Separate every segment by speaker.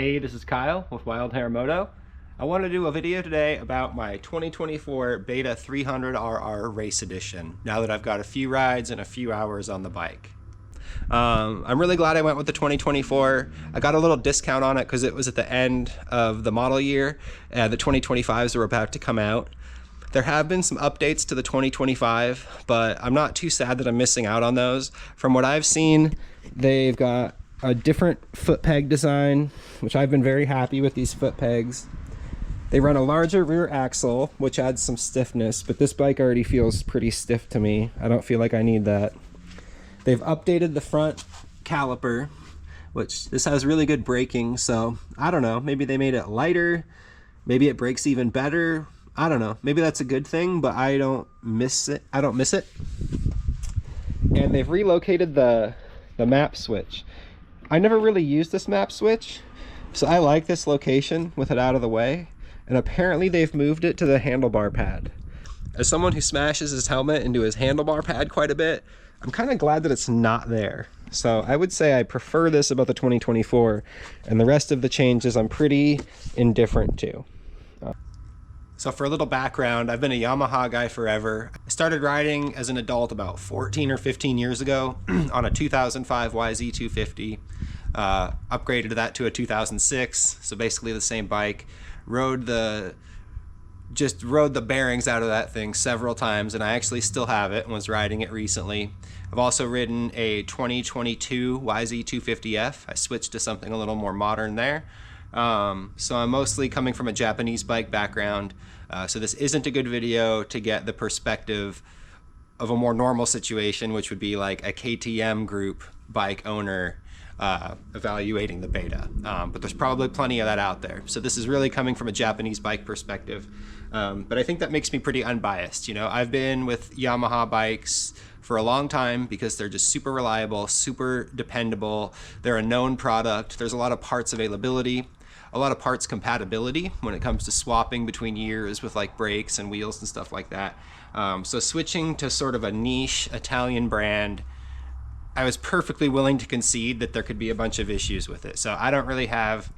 Speaker 1: Hey, this is Kyle with Wild Hair Moto. I want to do a video today about my 2024 Beta 300RR Race Edition, now that I've got a few rides and a few hours on the bike. I'm really glad I went with the 2024. I got a little discount on it because it was at the end of the model year. The 2025s were about to come out. There have been some updates to the 2025, but I'm not too sad that I'm missing out on those. From what I've seen, they've got a different foot peg design, which I've been very happy with these foot pegs. They run a larger rear axle, which adds some stiffness, but this bike already feels pretty stiff to me. I don't feel like I need that. They've updated the front caliper, which this has really good braking, so I don't know, maybe they made it lighter, maybe it brakes even better. I don't know, maybe that's a good thing, but I don't miss it. And they've relocated the map switch. I never really used this map switch, so I like this location with it out of the way, and apparently they've moved it to the handlebar pad. As someone who smashes his helmet into his handlebar pad quite a bit, I'm kind of glad that it's not there. So I would say I prefer this about the 2024, and the rest of the changes I'm pretty indifferent to. So for a little background, I've been a Yamaha guy forever. I started riding as an adult about 14 or 15 years ago on a 2005 YZ250. Upgraded that to a 2006, so basically the same bike. Rode the bearings out of that thing several times, and I actually still have it and was riding it recently. I've also ridden a 2022 YZ250F. I switched to something a little more modern there. So I'm mostly coming from a Japanese bike background, so this isn't a good video to get the perspective of a more normal situation, which would be like a KTM group bike owner evaluating the Beta, but there's probably plenty of that out there. So this is really coming from a Japanese bike perspective, but I think that makes me pretty unbiased. You know, I've been with Yamaha bikes for a long time because they're just super reliable, super dependable. They're a known product. There's a lot of parts availability, a lot of parts compatibility when it comes to swapping between years with like brakes and wheels and stuff like that. So switching to sort of a niche Italian brand, I was perfectly willing to concede that there could be a bunch of issues with it. So I don't really have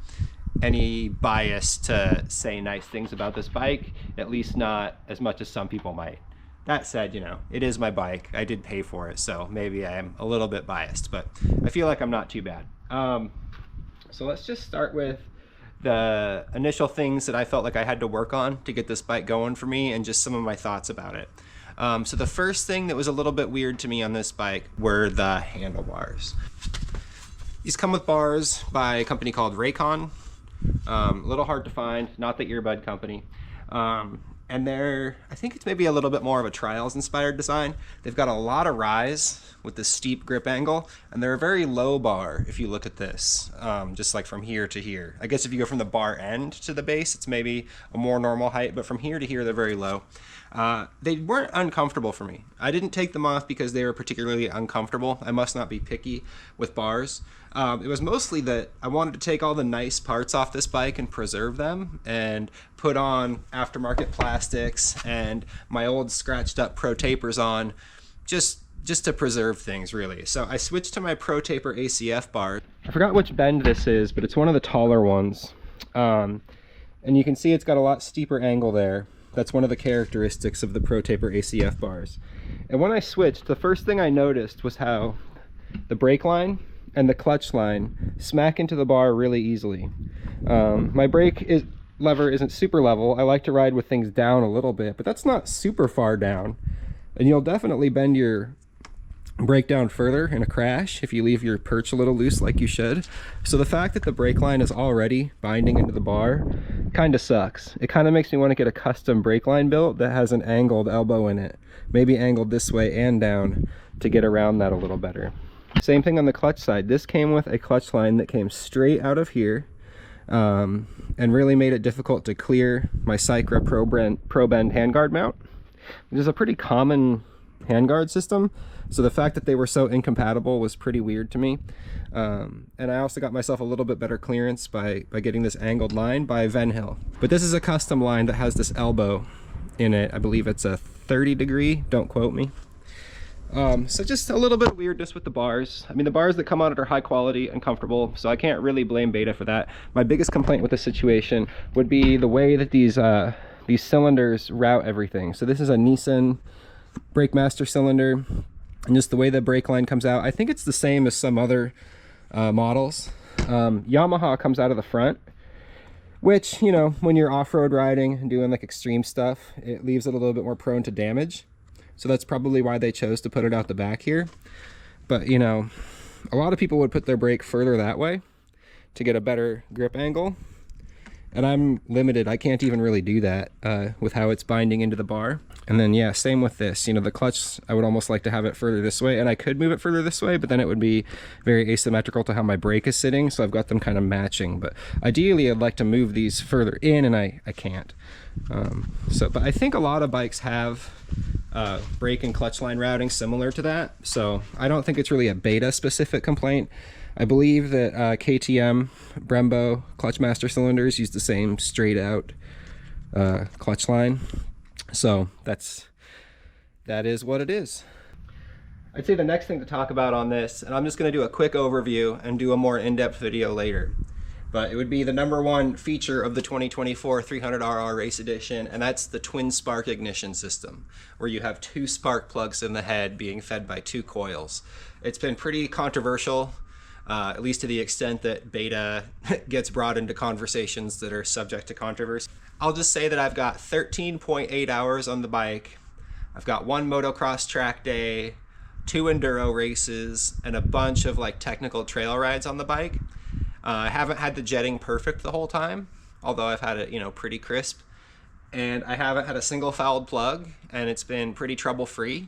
Speaker 1: any bias to say nice things about this bike, at least not as much as some people might. That said, you know, it is my bike. I did pay for it, so maybe I am a little bit biased, but I feel like I'm not too bad. So let's just start with the initial things that I felt like I had to work on to get this bike going for me and just some of my thoughts about it. So the first thing that was a little bit weird to me on this bike were the handlebars. These come with bars by a company called Raycon. A little hard to find, not the earbud company. And I think it's maybe a little bit more of a trials inspired design. They've got a lot of rise with this steep grip angle, and they're a very low bar if you look at this, just like from here to here. I guess if you go from the bar end to the base, it's maybe a more normal height, but from here to here, they're very low. They weren't uncomfortable for me. I didn't take them off because they were particularly uncomfortable. I must not be picky with bars. It was mostly that I wanted to take all the nice parts off this bike and preserve them and put on aftermarket plastics and my old scratched up Pro Tapers on just to preserve things, really. So I switched to my Pro Taper ACF bar. I forgot which bend this is, but it's one of the taller ones. And you can see it's got a lot steeper angle there. That's one of the characteristics of the Pro Taper ACF bars. And when I switched, the first thing I noticed was how the brake line and the clutch line smack into the bar really easily. My brake lever isn't super level. I like to ride with things down a little bit, but that's not super far down. And you'll definitely bend your brake down further in a crash if you leave your perch a little loose like you should. So the fact that the brake line is already binding into the bar kind of sucks. It kind of makes me want to get a custom brake line built that has an angled elbow in it, maybe angled this way and down to get around that a little better. Same thing on the clutch side. This came with a clutch line that came straight out of here, and really made it difficult to clear my Cycra Pro Bend handguard mount, which is a pretty common handguard system. So the fact that they were so incompatible was pretty weird to me. And I also got myself a little bit better clearance by getting this angled line by Venhill. But this is a custom line that has this elbow in it. I believe it's a 30 degree, don't quote me. So just a little bit of weirdness with the bars. I mean, the bars that come on it are high quality and comfortable, so I can't really blame Beta for that. My biggest complaint with the situation would be the way that these cylinders route everything. So this is a Nissan Brake Master cylinder, and just the way the brake line comes out, I think it's the same as some other models. Yamaha comes out of the front, which, you know, when you're off-road riding and doing like extreme stuff, it leaves it a little bit more prone to damage. So that's probably why they chose to put it out the back here. But, you know, a lot of people would put their brake further that way to get a better grip angle. And I'm limited. I can't even really do that with how it's binding into the bar. And then, yeah, same with this. You know, the clutch, I would almost like to have it further this way. And I could move it further this way, but then it would be very asymmetrical to how my brake is sitting. So I've got them kind of matching. But ideally, I'd like to move these further in, and I can't. But I think a lot of bikes have brake and clutch line routing similar to that. So I don't think it's really a Beta specific complaint. I believe that KTM Brembo Clutch Master cylinders use the same straight out clutch line. So that is what it is. I'd say the next thing to talk about on this, and I'm just going to do a quick overview and do a more in-depth video later, but it would be the #1 feature of the 2024 300RR Race Edition, and that's the twin spark ignition system, where you have 2 spark plugs in the head being fed by 2 coils. It's been pretty controversial, at least to the extent that Beta gets brought into conversations that are subject to controversy. I'll just say that I've got 13.8 hours on the bike. I've got 1 motocross track day, 2 enduro races, and a bunch of like technical trail rides on the bike. I haven't had the jetting perfect the whole time, although I've had it, you know, pretty crisp. And I haven't had a single fouled plug, and it's been pretty trouble-free.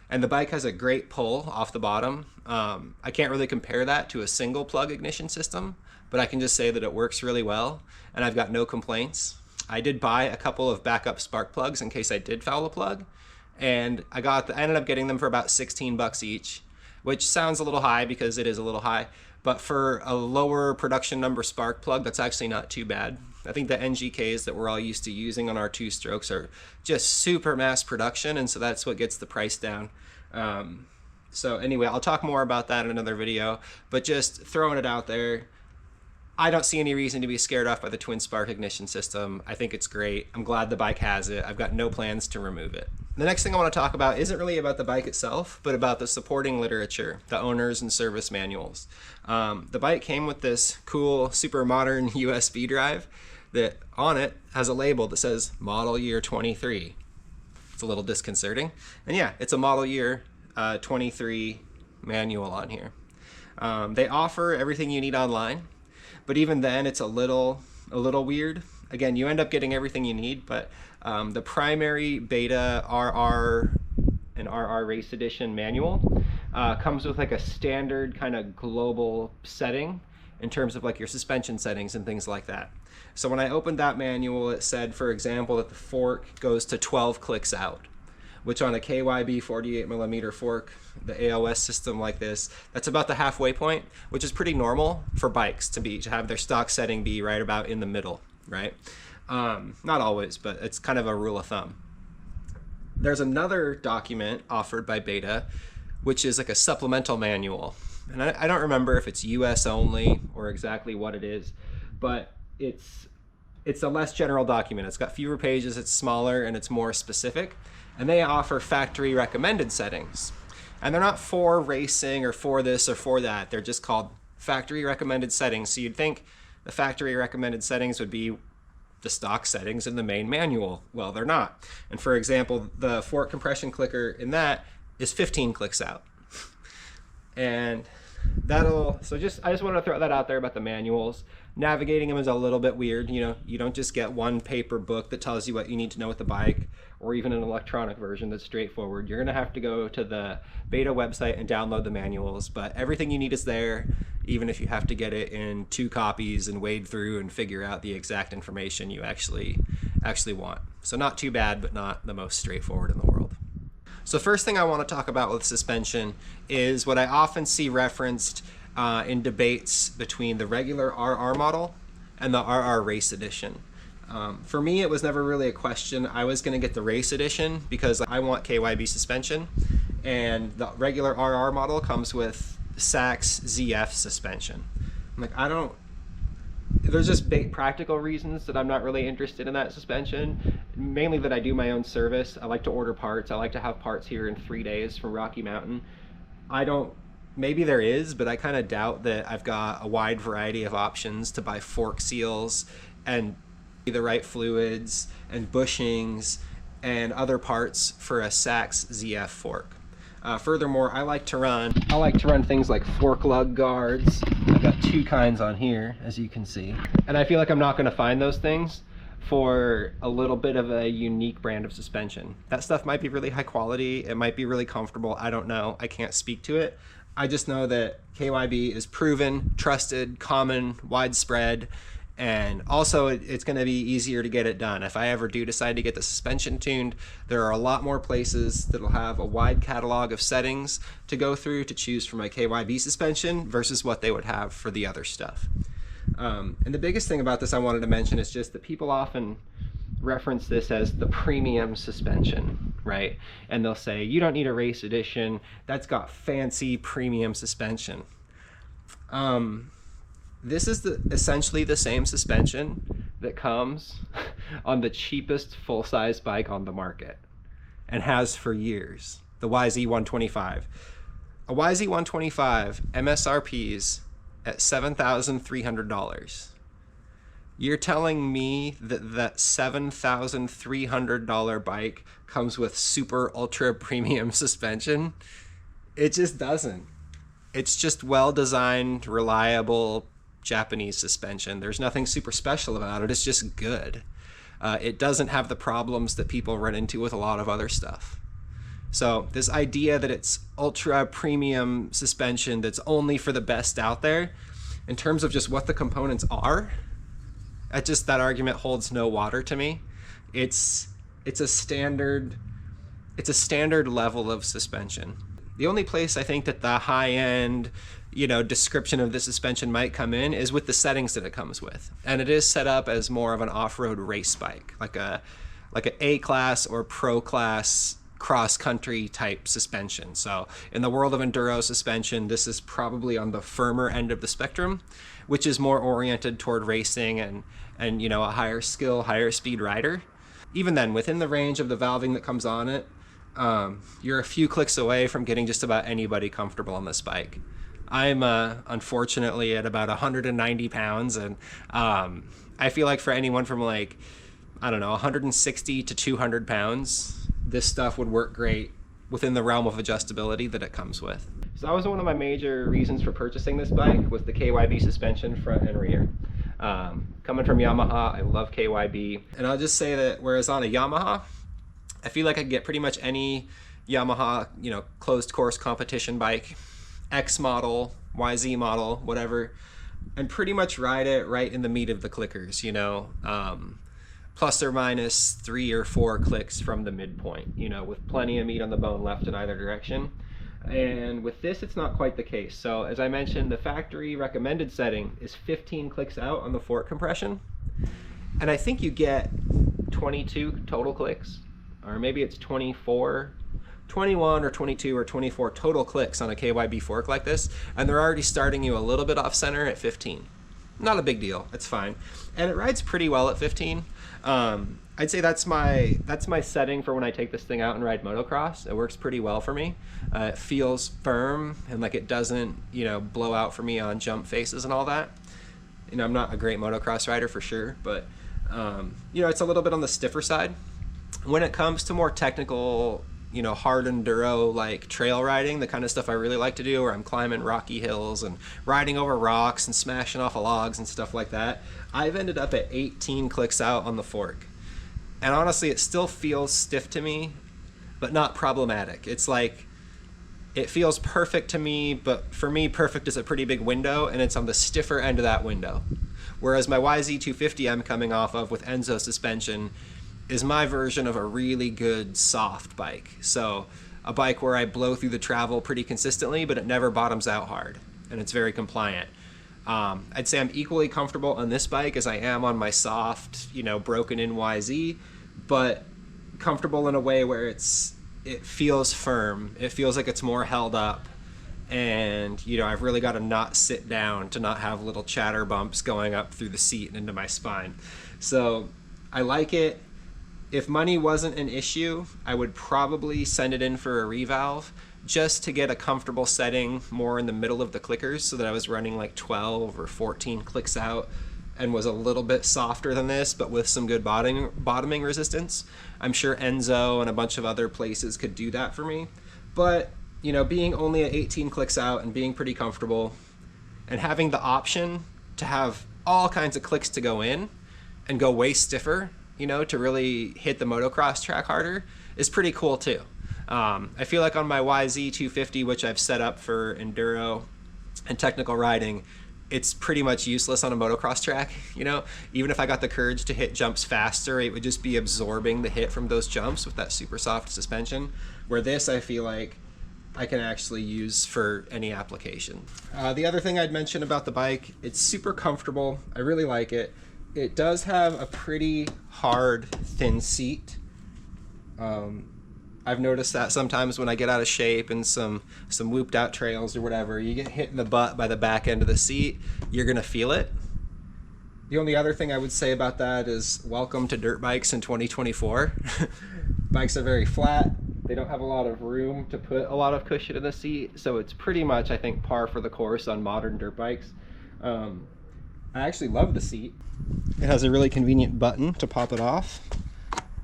Speaker 1: And the bike has a great pull off the bottom. I can't really compare that to a single plug ignition system, but I can just say that it works really well, and I've got no complaints. I did buy a couple of backup spark plugs in case I did foul a plug, and I ended up getting them for about 16 bucks each, which sounds a little high because it is a little high, but for a lower production number spark plug, that's actually not too bad. I think the NGKs that we're all used to using on our 2-strokes are just super mass production, and so that's what gets the price down. So anyway, I'll talk more about that in another video, but just throwing it out there, I don't see any reason to be scared off by the twin spark ignition system. I think it's great. I'm glad the bike has it. I've got no plans to remove it. The next thing I want to talk about isn't really about the bike itself, but about the supporting literature, the owners and service manuals. The bike came with this cool, super modern USB drive that on it has a label that says model year 23. It's a little disconcerting. And yeah, it's a model year 23 manual on here. They offer everything you need online, but even then it's a little weird. Again, you end up getting everything you need, but the primary Beta RR and RR Race Edition manual comes with like a standard kind of global setting in terms of like your suspension settings and things like that. So when I opened that manual, it said, for example, that the fork goes to 12 clicks out, which on a KYB 48mm fork, the AOS system like this, that's about the halfway point, which is pretty normal for bikes to have their stock setting be right about in the middle, right? Not always, but it's kind of a rule of thumb. There's another document offered by Beta, which is like a supplemental manual. And I don't remember if it's US only or exactly what it is, but it's a less general document. It's got fewer pages, it's smaller, and it's more specific. And they offer factory recommended settings. And they're not for racing or for this or for that. They're just called factory recommended settings. So you'd think the factory recommended settings would be the stock settings in the main manual. Well, they're not. And for example, the fork compression clicker in that is 15 clicks out. And I just wanted to throw that out there about the manuals. Navigating them is a little bit weird. You know, you don't just get one paper book that tells you what you need to know with the bike, or even an electronic version that's straightforward. You're gonna have to go to the Beta website and download the manuals, but everything you need is there, even if you have to get it in 2 copies and wade through and figure out the exact information you actually want. So not too bad, but not the most straightforward in the world. So first thing I want to talk about with suspension is what I often see referenced in debates between the regular RR model and the RR Race Edition. For me, it was never really a question. I was going to get the Race Edition because I want KYB suspension, and the regular RR model comes with Sachs ZF suspension. I'm like, there's just big practical reasons that I'm not really interested in that suspension. Mainly that I do my own service. I like to order parts. I like to have parts here in 3 days from Rocky Mountain. Maybe there is, but I kind of doubt that I've got a wide variety of options to buy fork seals and the right fluids and bushings and other parts for a Sachs ZF fork. Furthermore, I like to run things like fork lug guards. I've got 2 kinds on here, as you can see. And I feel like I'm not going to find those things for a little bit of a unique brand of suspension. That stuff might be really high quality. It might be really comfortable. I don't know. I can't speak to it. I just know that KYB is proven, trusted, common, widespread, and also it's going to be easier to get it done. If I ever do decide to get the suspension tuned, there are a lot more places that'll have a wide catalog of settings to go through to choose for my KYB suspension versus what they would have for the other stuff. And the biggest thing about this I wanted to mention is just that people often reference this as the premium suspension, right? And they'll say, you don't need a race edition, that's got fancy premium suspension. This is essentially the same suspension that comes on the cheapest full-size bike on the market and has for years, the YZ125. A YZ125 MSRP's at $7,300. You're telling me that that $7,300 bike comes with super ultra premium suspension? It just doesn't. It's just well-designed, reliable Japanese suspension. There's nothing super special about it. It's just good. It doesn't have the problems that people run into with a lot of other stuff. So this idea that it's ultra premium suspension that's only for the best out there, in terms of just what the components are, that argument holds no water to me. It's a standard level of suspension. The only place I think that the high-end, description of the suspension might come in is with the settings that it comes with. And it is set up as more of an off-road race bike, like an A-class or pro-class cross-country type suspension. So in the world of enduro suspension, this is probably on the firmer end of the spectrum, which is more oriented toward racing and a higher skill, higher speed rider. Even then, within the range of the valving that comes on it, you're a few clicks away from getting just about anybody comfortable on this bike. I'm unfortunately at about 190 pounds, and I feel like for anyone from 160 to 200 pounds, this stuff would work great within the realm of adjustability that it comes with. So that was one of my major reasons for purchasing this bike, was the KYB suspension front and rear. Coming from Yamaha, I love KYB. And I'll just say that whereas on a Yamaha, I feel like I could get pretty much any Yamaha, closed course competition bike, X model, YZ model, whatever, and pretty much ride it right in the meat of the clickers, plus or minus 3 or 4 clicks from the midpoint, with plenty of meat on the bone left in either direction. And with this, it's not quite the case. So as I mentioned, the factory recommended setting is 15 clicks out on the fork compression. And I think you get 22 total clicks, or maybe it's 21 or 22 or 24 total clicks on a KYB fork like this. And they're already starting you a little bit off center at 15. Not a big deal, it's fine. And it rides pretty well at 15. I'd say that's my setting for when I take this thing out and ride motocross. It works pretty well for me. It feels firm and like it doesn't, blow out for me on jump faces and all that. I'm not a great motocross rider for sure, but it's a little bit on the stiffer side. When it comes to more technical, hard enduro like trail riding, the kind of stuff I really like to do, where I'm climbing rocky hills and riding over rocks and smashing off of logs and stuff like that, I've ended up at 18 clicks out on the fork. And honestly, it still feels stiff to me, but not problematic. It's like, it feels perfect to me, but for me, perfect is a pretty big window, and it's on the stiffer end of that window. Whereas my YZ250 I'm coming off of with Enzo suspension is my version of a really good soft bike. So a bike where I blow through the travel pretty consistently, but it never bottoms out hard, and it's very compliant. I'd say I'm equally comfortable on this bike as I am on my soft, broken in YZ, but comfortable in a way where it's it feels firm. It feels like it's more held up. And, you know, I've really got to not sit down to not have little chatter bumps going up through the seat and into my spine. So I like it. If money wasn't an issue, I would probably send it in for a revalve just to get a comfortable setting more in the middle of the clickers so that I was running like 12 or 14 clicks out and was a little bit softer than this, but with some good bottoming resistance. I'm sure Enzo and a bunch of other places could do that for me. But, you know, being only at 18 clicks out and being pretty comfortable and having the option to have all kinds of clicks to go in and go way stiffer, you know, to really hit the motocross track harder is pretty cool too. I feel like on my YZ250, which I've set up for enduro and technical riding, it's pretty much useless on a motocross track. You know, even if I got the courage to hit jumps faster, it would just be absorbing the hit from those jumps with that super soft suspension. Where this, I feel like I can actually use for any application. The other thing I'd mention about the bike, it's super comfortable. I really like it. It does have a pretty hard, thin seat. I've noticed that sometimes when I get out of shape and some looped out trails or whatever, you get hit in the butt by the back end of the seat, you're gonna feel it. The only other thing I would say about that is welcome to dirt bikes in 2024. Bikes are very flat. They don't have a lot of room to put a lot of cushion in the seat, so it's pretty much, I think, par for the course on modern dirt bikes. I actually love the seat. It has a really convenient button to pop it off.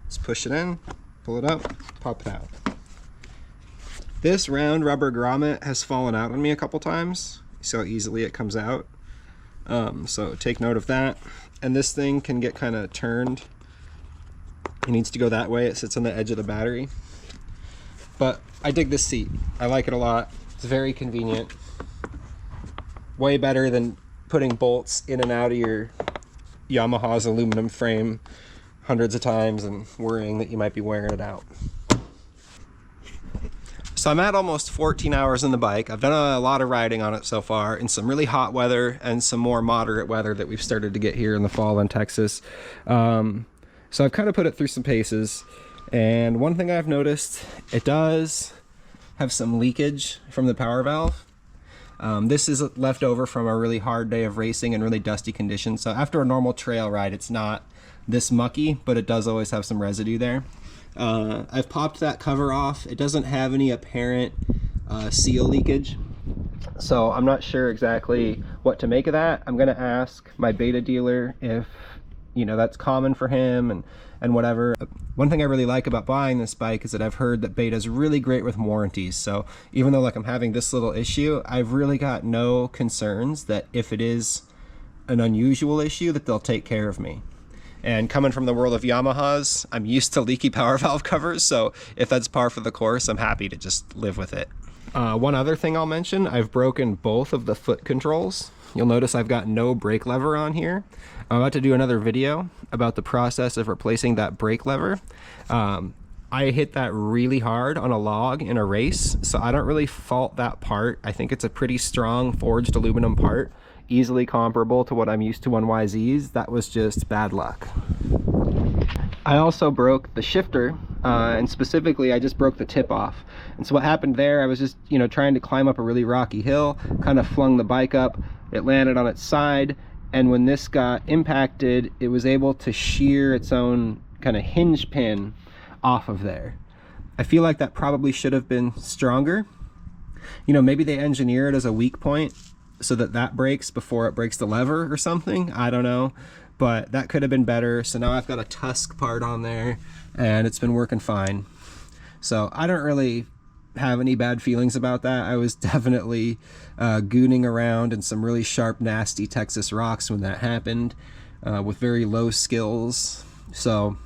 Speaker 1: Just push it in, pull it up, pop it out. This round rubber grommet has fallen out on me a couple times. See how easily it comes out? So take note of that. And this thing can get kind of turned. It needs to go that way. It sits on the edge of the battery. But I dig this seat. I like it a lot. It's very convenient. Way better than putting bolts in and out of your Yamaha's aluminum frame hundreds of times and worrying that you might be wearing it out. So I'm at almost 14 hours on the bike. I've done a lot of riding on it so far in some really hot weather and some more moderate weather that we've started to get here in the fall in Texas. So I've kind of put it through some paces. And one thing I've noticed, it does have some leakage from the power valve. This is left over from a really hard day of racing and really dusty conditions. So after a normal trail ride, it's not this mucky, but it does always have some residue there. I've popped that cover off. It doesn't have any apparent seal leakage, so I'm not sure exactly what to make of that. I'm gonna ask my beta dealer if, you know, that's common for him and whatever. One thing I really like about buying this bike is that I've heard that Beta's really great with warranties. So even though like I'm having this little issue, I've really got no concerns that if it is an unusual issue that they'll take care of me. And coming from the world of Yamahas, I'm used to leaky power valve covers, so if that's par for the course, I'm happy to just live with it. One other thing I'll mention, I've broken both of the foot controls. You'll notice I've got no brake lever on here. I'm about to do another video about the process of replacing that brake lever. I hit that really hard on a log in a race, so I don't really fault that part. I think it's a pretty strong forged aluminum part, easily comparable to what I'm used to on YZs. That was just bad luck. I also broke the shifter, and specifically I just broke the tip off. And so what happened there, I was just, you know, trying to climb up a really rocky hill, kind of flung the bike up, it landed on its side, and when this got impacted, it was able to shear its own kind of hinge pin off of there. I feel like that probably should have been stronger. You know, maybe they engineer it as a weak point so that breaks before it breaks the lever or something. I don't know, but that could have been better. So now I've got a tusk part on there and it's been working fine. So I don't really have any bad feelings about that. I was definitely gooning around in some really sharp, nasty Texas rocks when that happened, with very low skills. So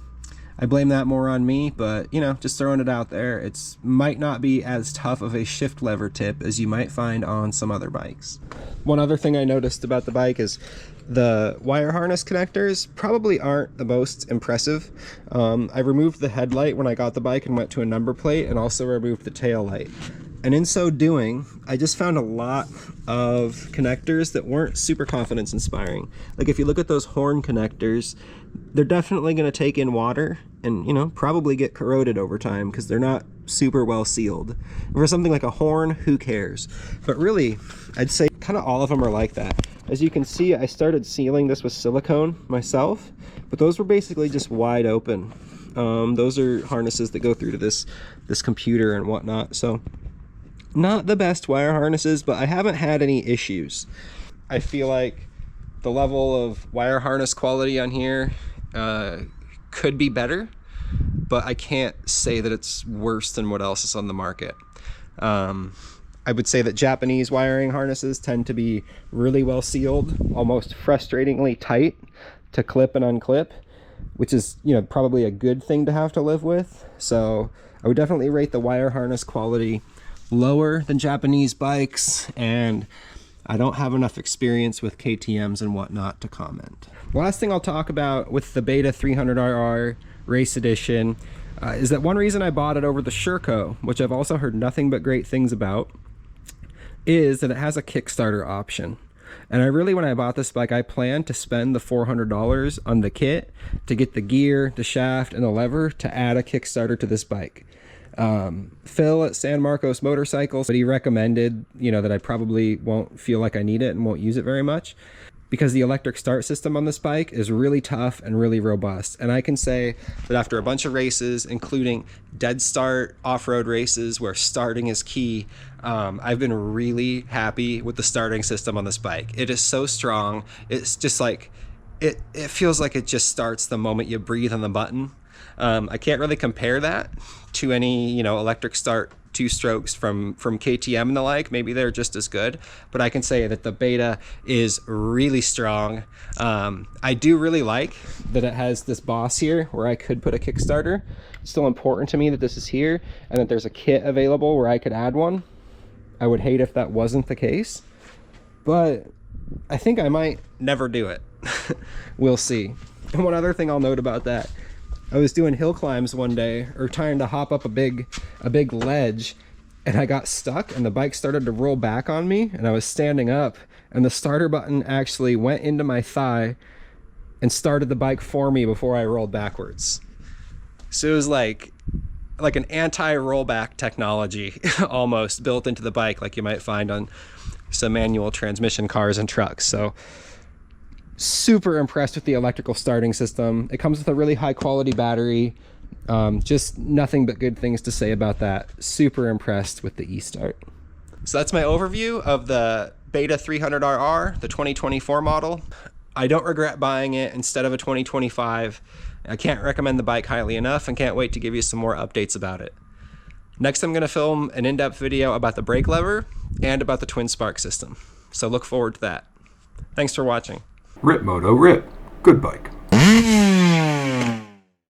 Speaker 1: I blame that more on me, but you know, just throwing it out there, it's might not be as tough of a shift lever tip as you might find on some other bikes. One other thing I noticed about the bike is the wire harness connectors probably aren't the most impressive. I removed the headlight when I got the bike and went to a number plate, and also removed the tail light. And in so doing, I just found a lot of connectors that weren't super confidence inspiring. Like if you look at those horn connectors, they're definitely going to take in water and, you know, probably get corroded over time because they're not super well sealed. And for something like a horn, who cares? But really, I'd say kind of all of them are like that. As you can see, I started sealing this with silicone myself, but those were basically just wide open. Those are harnesses that go through to this computer and whatnot. So not the best wire harnesses, but I haven't had any issues. I feel like the level of wire harness quality on here could be better, but I can't say that it's worse than what else is on the market. I would say that Japanese wiring harnesses tend to be really well sealed, almost frustratingly tight to clip and unclip, which is, you know, probably a good thing to have to live with. So I would definitely rate the wire harness quality lower than Japanese bikes, and I don't have enough experience with KTMs and whatnot to comment. Last thing I'll talk about with the Beta 300RR Race Edition is that one reason I bought it over the Sherco, which I've also heard nothing but great things about, is that it has a Kickstarter option. And I really, when I bought this bike, I planned to spend the $400 on the kit to get the gear, the shaft, and the lever to add a Kickstarter to this bike. Phil at San Marcos Motorcycles, but he recommended, you know, that I probably won't feel like I need it and won't use it very much because the electric start system on this bike is really tough and really robust. And I can say that after a bunch of races, including dead start off-road races where starting is key, I've been really happy with the starting system on this bike. It is so strong. It's just like, it feels like it just starts the moment you breathe on the button. I can't really compare that to any, you know, electric start two strokes from KTM and the like. Maybe they're just as good, but I can say that the Beta is really strong. I do really like that it has this boss here where I could put a Kickstarter. It's still important to me that this is here and that there's a kit available where I could add one. I would hate if that wasn't the case, but I think I might never do it. We'll see. And one other thing I'll note about that, I was doing hill climbs one day, or trying to hop up a big ledge, and I got stuck and the bike started to roll back on me, and I was standing up and the starter button actually went into my thigh and started the bike for me before I rolled backwards. So it was like an anti-rollback technology almost built into the bike, like you might find on some manual transmission cars and trucks. So super impressed with the electrical starting system. It comes with a really high quality battery. Just nothing but good things to say about that. Super impressed with the eStart. So that's my overview of the Beta 300RR, the 2024 model. I don't regret buying it instead of a 2025. I can't recommend the bike highly enough and can't wait to give you some more updates about it. Next, I'm going to film an in-depth video about the brake lever and about the twin spark system. So look forward to that. Thanks for watching.
Speaker 2: Rip Moto, rip. Good bike.